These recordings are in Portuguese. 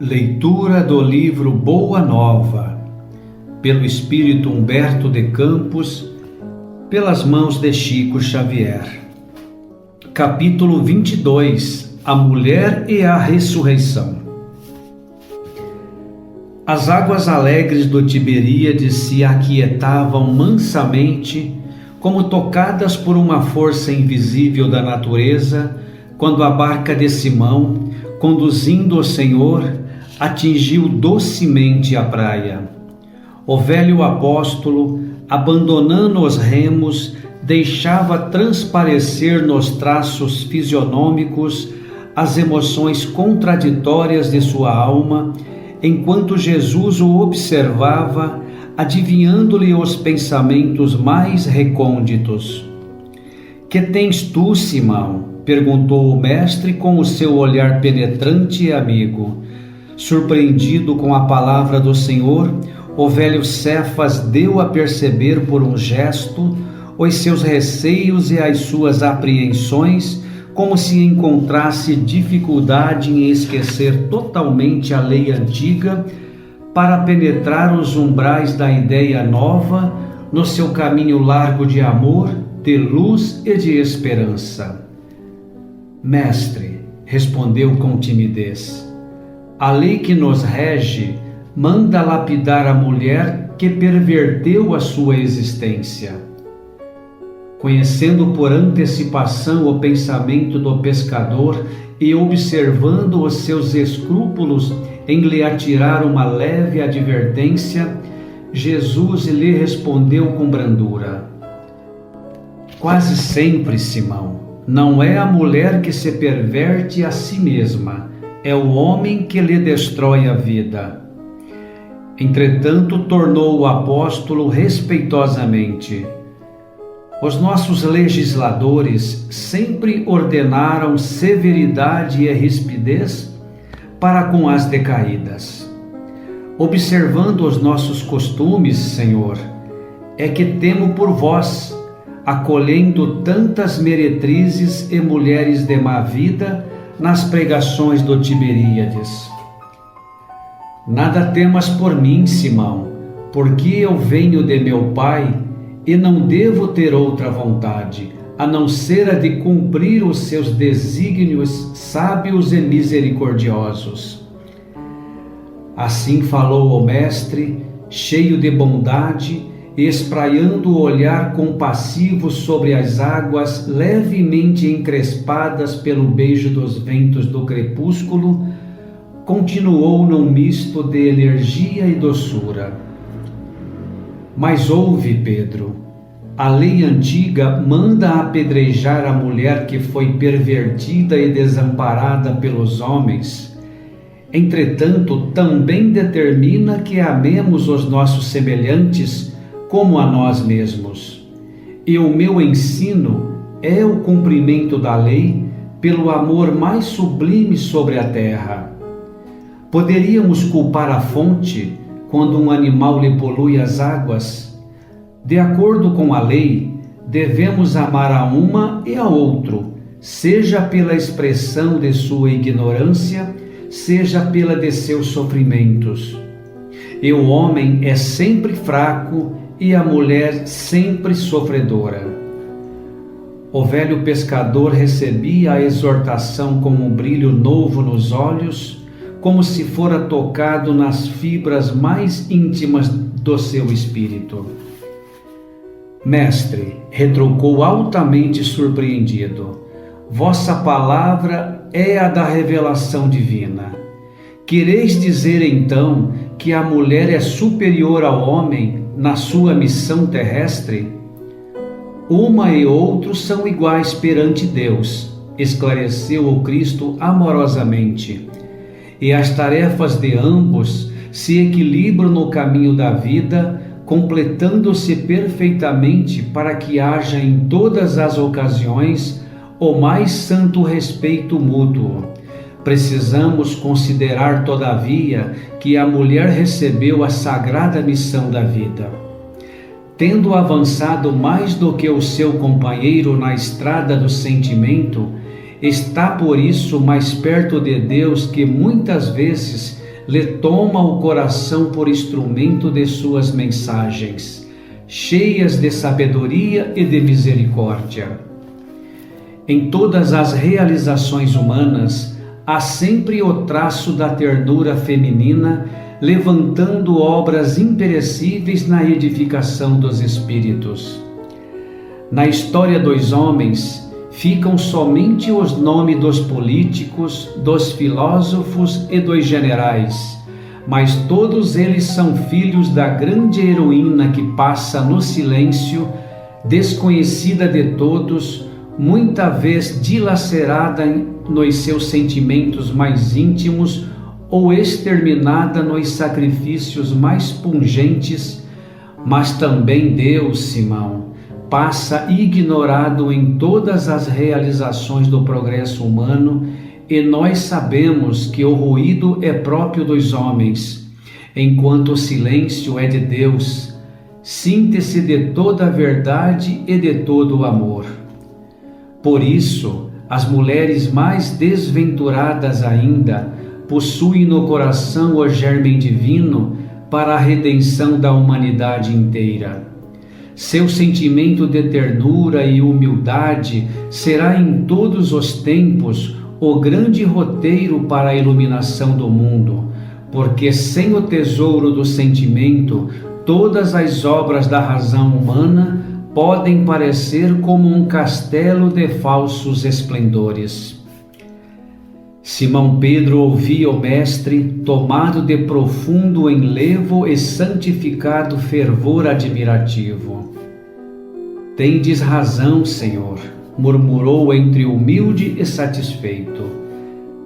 Leitura do livro Boa Nova, pelo Espírito Humberto de Campos, pelas mãos de Chico Xavier. Capítulo 22. A Mulher e a Ressurreição. As águas alegres do Tiberíades se aquietavam mansamente, como tocadas por uma força invisível da natureza, quando a barca de Simão, conduzindo o Senhor, atingiu docemente a praia. O velho apóstolo, abandonando os remos, deixava transparecer nos traços fisionômicos as emoções contraditórias de sua alma, enquanto Jesus o observava, adivinhando-lhe os pensamentos mais recônditos. "Que tens tu, Simão?" perguntou o mestre com o seu olhar penetrante e amigo. Surpreendido com a palavra do Senhor, o velho Cefas deu a perceber por um gesto os seus receios e as suas apreensões, como se encontrasse dificuldade em esquecer totalmente a lei antiga para penetrar os umbrais da ideia nova no seu caminho largo de amor, de luz e de esperança. "Mestre", respondeu com timidez, "a lei que nos rege manda lapidar a mulher que perverteu a sua existência." Conhecendo por antecipação o pensamento do pescador e observando os seus escrúpulos em lhe atirar uma leve advertência, Jesus lhe respondeu com brandura: "Quase sempre, Simão, não é a mulher que se perverte a si mesma, é o homem que lhe destrói a vida." Entretanto, tornou o apóstolo respeitosamente: "Os nossos legisladores sempre ordenaram severidade e rispidez para com as decaídas. Observando os nossos costumes, Senhor, é que temo por vós, acolhendo tantas meretrizes e mulheres de má vida nas pregações do Tiberíades. Nada temas por mim, Simão, porque eu venho de meu Pai e não devo ter outra vontade, a não ser a de cumprir os seus desígnios sábios e misericordiosos." Assim falou o mestre, cheio de bondade, espraiando o olhar compassivo sobre as águas levemente encrespadas pelo beijo dos ventos do crepúsculo, continuou num misto de energia e doçura: "Mas ouve, Pedro, a lei antiga manda apedrejar a mulher que foi pervertida e desamparada pelos homens. Entretanto, também determina que amemos os nossos semelhantes como a nós mesmos. E o meu ensino é o cumprimento da lei pelo amor mais sublime sobre a terra. Poderíamos culpar a fonte quando um animal lhe polui as águas? De acordo com a lei, devemos amar a uma e a outro, seja pela expressão de sua ignorância, seja pela de seus sofrimentos. E o homem é sempre fraco e a mulher sempre sofredora." O velho pescador recebia a exortação com um brilho novo nos olhos, como se fora tocado nas fibras mais íntimas do seu espírito. "Mestre", retrucou altamente surpreendido, "vossa palavra é a da revelação divina. Quereis dizer então que a mulher é superior ao homem na sua missão terrestre?" "Uma e outro são iguais perante Deus", esclareceu o Cristo amorosamente, "e as tarefas de ambos se equilibram no caminho da vida, completando-se perfeitamente para que haja em todas as ocasiões o mais santo respeito mútuo. Precisamos considerar, todavia, que a mulher recebeu a sagrada missão da vida. Tendo avançado mais do que o seu companheiro na estrada do sentimento, está por isso mais perto de Deus que muitas vezes lhe toma o coração por instrumento de suas mensagens, cheias de sabedoria e de misericórdia. Em todas as realizações humanas, há sempre o traço da ternura feminina, levantando obras imperecíveis na edificação dos espíritos. Na história dos homens, ficam somente os nomes dos políticos, dos filósofos e dos generais, mas todos eles são filhos da grande heroína que passa no silêncio, desconhecida de todos, muita vez dilacerada nos seus sentimentos mais íntimos ou exterminada nos sacrifícios mais pungentes, mas também Deus, Simão, passa ignorado em todas as realizações do progresso humano, e nós sabemos que o ruído é próprio dos homens, enquanto o silêncio é de Deus, síntese de toda a verdade e de todo o amor. Por isso, as mulheres mais desventuradas ainda possuem no coração o germe divino para a redenção da humanidade inteira. Seu sentimento de ternura e humildade será em todos os tempos o grande roteiro para a iluminação do mundo, porque sem o tesouro do sentimento, todas as obras da razão humana podem parecer como um castelo de falsos esplendores. Simão Pedro ouvia o Mestre, tomado de profundo enlevo e santificado fervor admirativo. Tendes razão, Senhor, murmurou entre humilde e satisfeito.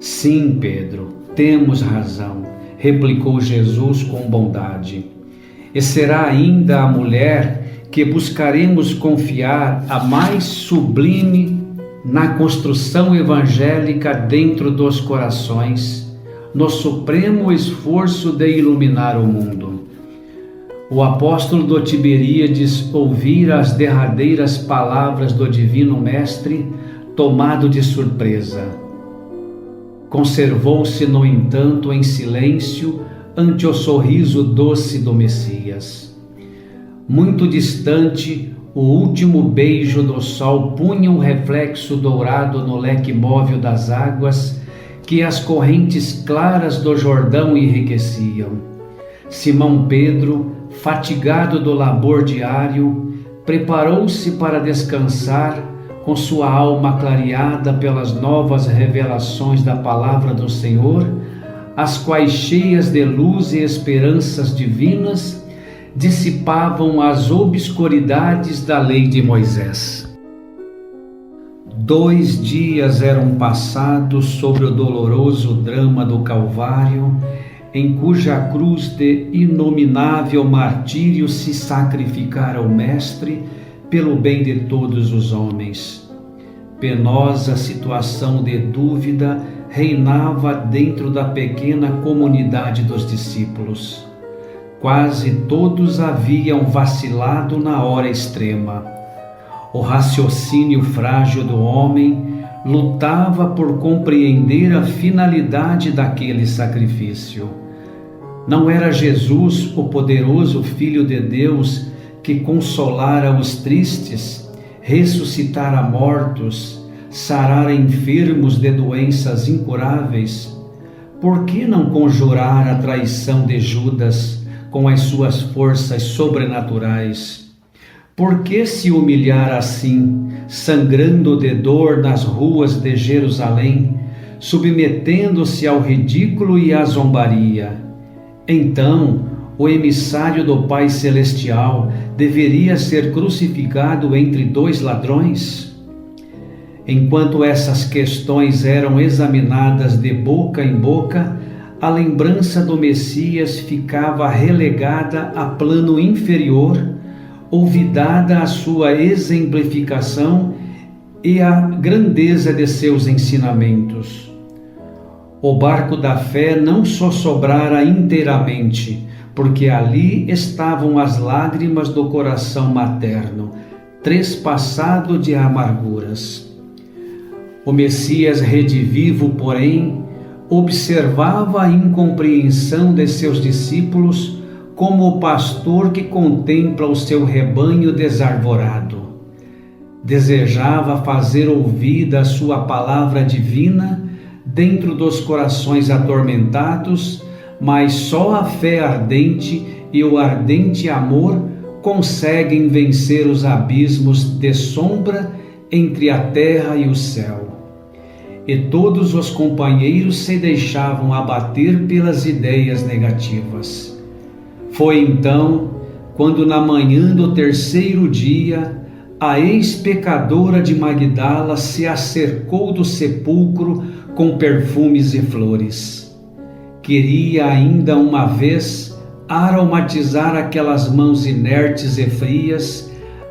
Sim, Pedro, temos razão, replicou Jesus com bondade. E será ainda a mulher que buscaremos confiar a mais sublime na construção evangélica dentro dos corações, no supremo esforço de iluminar o mundo. O apóstolo do Tiberíades ouvira as derradeiras palavras do Divino Mestre, tomado de surpresa. Conservou-se, no entanto, em silêncio ante o sorriso doce do Messias. Muito distante, o último beijo do sol punha um reflexo dourado no leque móvel das águas que as correntes claras do Jordão enriqueciam. Simão Pedro, fatigado do labor diário, preparou-se para descansar com sua alma clareada pelas novas revelações da palavra do Senhor, as quais, cheias de luz e esperanças divinas, dissipavam as obscuridades da lei de Moisés. 2 dias eram passados sobre o doloroso drama do Calvário, em cuja cruz de inominável martírio se sacrificara o Mestre pelo bem de todos os homens. Penosa situação de dúvida reinava dentro da pequena comunidade dos discípulos. Quase todos haviam vacilado na hora extrema. O raciocínio frágil do homem lutava por compreender a finalidade daquele sacrifício. Não era Jesus, o poderoso Filho de Deus, que consolara os tristes, ressuscitara mortos, sarara enfermos de doenças incuráveis? Por que não conjurar a traição de Judas com as suas forças sobrenaturais? Por que se humilhar assim, sangrando de dor nas ruas de Jerusalém, submetendo-se ao ridículo e à zombaria? Então, o emissário do Pai Celestial deveria ser crucificado entre 2 ladrões? Enquanto essas questões eram examinadas de boca em boca, a lembrança do Messias ficava relegada a plano inferior, olvidada a sua exemplificação e a grandeza de seus ensinamentos. O barco da fé não só sobrara inteiramente, porque ali estavam as lágrimas do coração materno, trespassado de amarguras. O Messias redivivo, porém, observava a incompreensão de seus discípulos como o pastor que contempla o seu rebanho desarvorado. Desejava fazer ouvida a sua palavra divina dentro dos corações atormentados, mas só a fé ardente e o ardente amor conseguem vencer os abismos de sombra entre a terra e o céu. E todos os companheiros se deixavam abater pelas ideias negativas. Foi então, quando na manhã do terceiro dia, a ex-pecadora de Magdala se acercou do sepulcro com perfumes e flores. Queria ainda uma vez aromatizar aquelas mãos inertes e frias,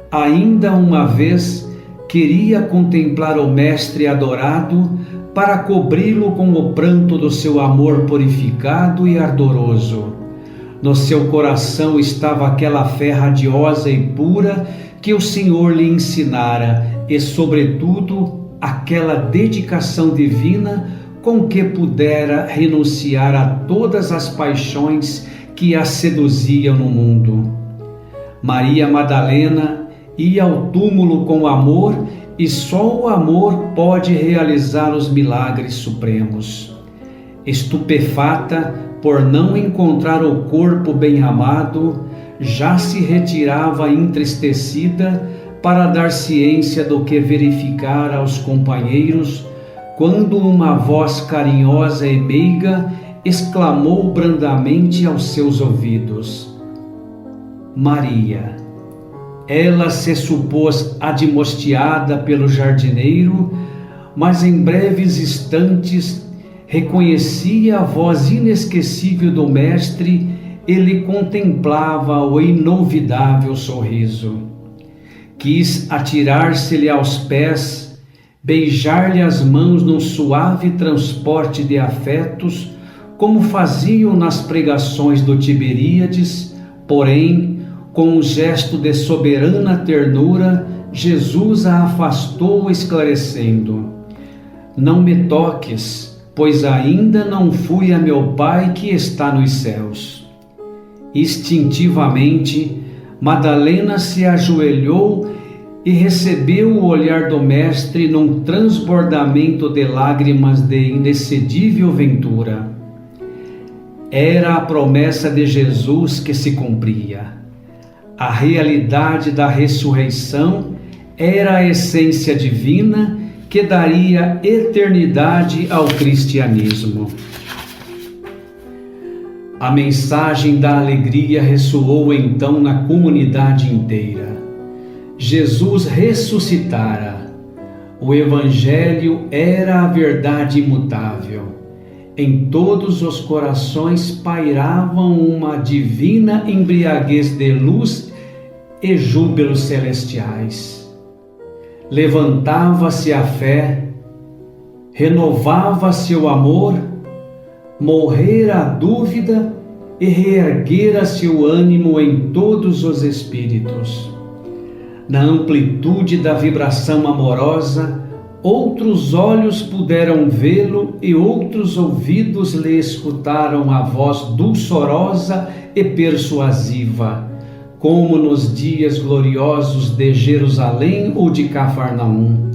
ainda uma vez queria contemplar o Mestre adorado para cobri-lo com o pranto do seu amor purificado e ardoroso. No seu coração estava aquela fé radiosa e pura que o Senhor lhe ensinara e, sobretudo, aquela dedicação divina com que pudera renunciar a todas as paixões que a seduziam no mundo. Maria Madalena ia ao túmulo com amor, e só o amor pode realizar os milagres supremos. Estupefata por não encontrar o corpo bem-amado, já se retirava entristecida para dar ciência do que verificara aos companheiros, quando uma voz carinhosa e meiga exclamou brandamente aos seus ouvidos: Maria. Ela se supôs admoestiada pelo jardineiro, mas em breves instantes reconhecia a voz inesquecível do Mestre e lhe contemplava o inolvidável sorriso. Quis atirar-se-lhe aos pés, beijar-lhe as mãos num suave transporte de afetos, como faziam nas pregações do Tiberíades, porém, com um gesto de soberana ternura, Jesus a afastou, esclarecendo: Não me toques, pois ainda não fui a meu Pai que está nos céus. Instintivamente, Madalena se ajoelhou e recebeu o olhar do Mestre num transbordamento de lágrimas de inexcedível ventura. Era a promessa de Jesus que se cumpria. A realidade da ressurreição era a essência divina que daria eternidade ao cristianismo. A mensagem da alegria ressoou então na comunidade inteira. Jesus ressuscitara. O Evangelho era a verdade imutável. Em todos os corações pairavam uma divina embriaguez de luz e júbilos celestiais. Levantava-se a fé, renovava-se o amor, morrera a dúvida e reerguera-se o ânimo em todos os espíritos. Na amplitude da vibração amorosa, outros olhos puderam vê-lo e outros ouvidos lhe escutaram a voz dulçorosa e persuasiva, como nos dias gloriosos de Jerusalém ou de Cafarnaum.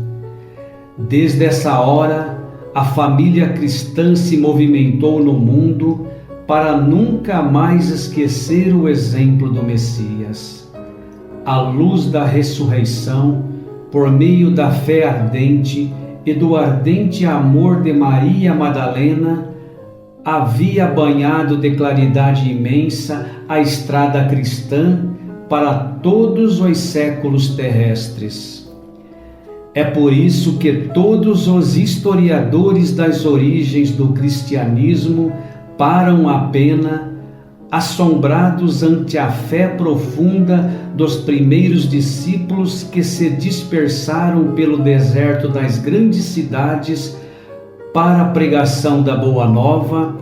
Desde essa hora, a família cristã se movimentou no mundo para nunca mais esquecer o exemplo do Messias. À luz da ressurreição, por meio da fé ardente e do ardente amor de Maria Madalena, havia banhado de claridade imensa a estrada cristã para todos os séculos terrestres. É por isso que todos os historiadores das origens do cristianismo param a pena, assombrados ante a fé profunda dos primeiros discípulos que se dispersaram pelo deserto das grandes cidades para a pregação da Boa Nova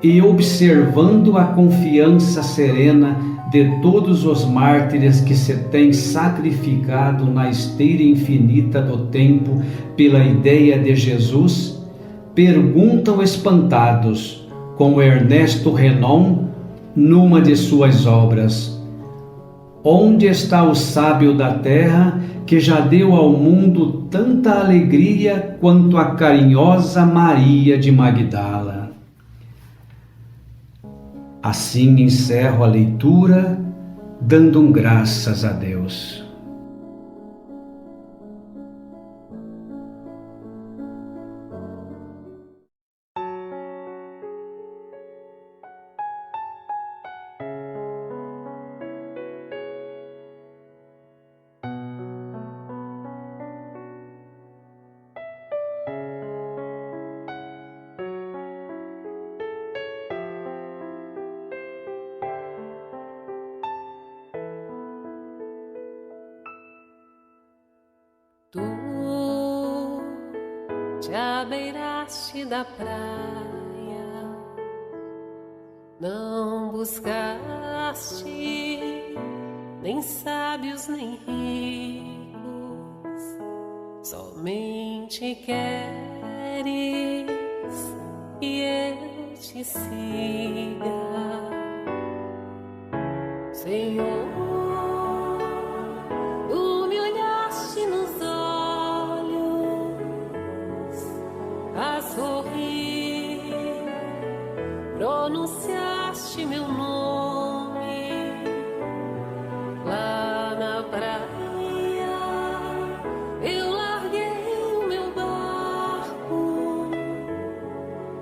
e observando a confiança serena de todos os mártires que se têm sacrificado na esteira infinita do tempo pela ideia de Jesus, perguntam espantados, como Ernesto Renan, numa de suas obras: onde está o sábio da terra que já deu ao mundo tanta alegria quanto a carinhosa Maria de Magdala? Assim encerro a leitura, dando graças a Deus. Tu te abeiraste da praia, não buscaste nem sábios nem ricos, somente queres que eu te siga, Senhor. Pronunciaste meu nome lá na praia. Eu larguei o meu barco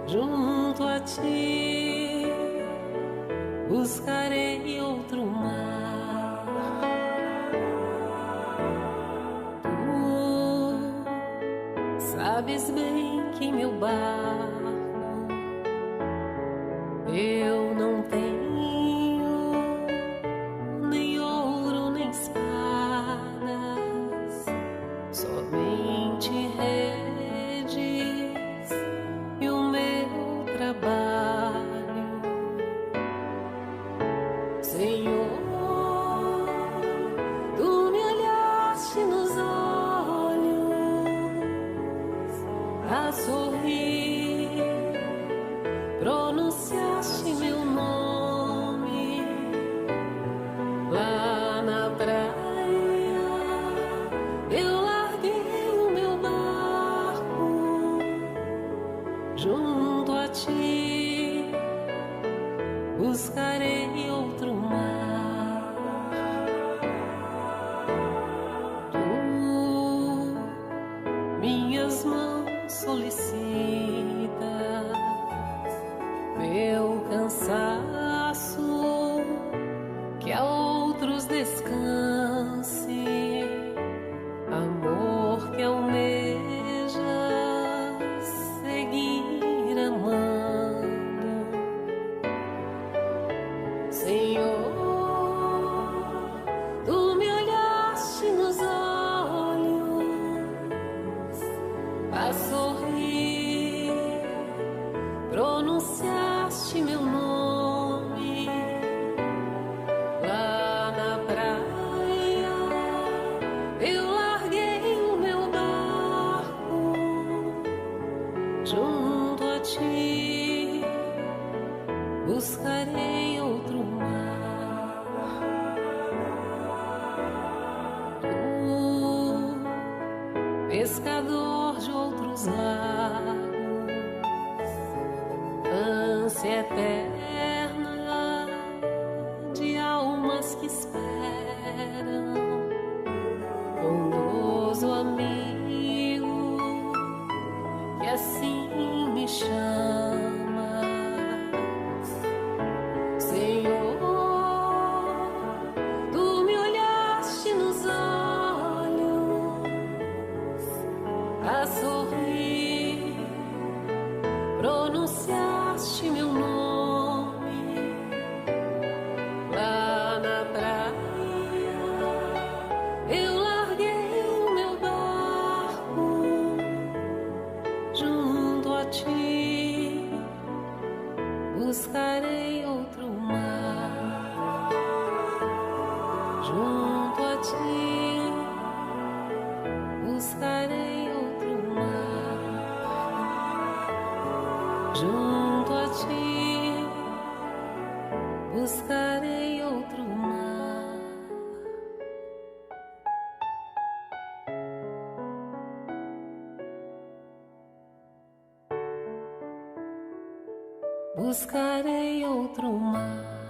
junto a ti, buscarei outro mar. Tu sabes bem que meu barco eu não tenho nem ouro nem espadas, somente redes e o meu trabalho, Senhor. Tu me olhaste nos olhos a sorrir, pronunciaste meu nome lá na praia. Eu larguei o meu barco junto a ti, buscarei outro mar. Tu minhas mãos solicitas, meu cansaço, que a outros descanse, amor que almeja seguir amando, Senhor. Tu me olhaste nos olhos a sorrir, pronunciaste meu nome lá na praia. Eu larguei o meu barco junto a ti, buscarei outro mar. Tu, pescador de outros lagos, ânsia eterna de almas que esperam, bondoso amigo que assim me chamas, Senhor. Tu me olhaste nos olhos a sorrir, pronunciaste meu nome lá na praia. Eu larguei o meu barco junto a ti, junto a ti, buscarei outro mar. Buscarei outro mar.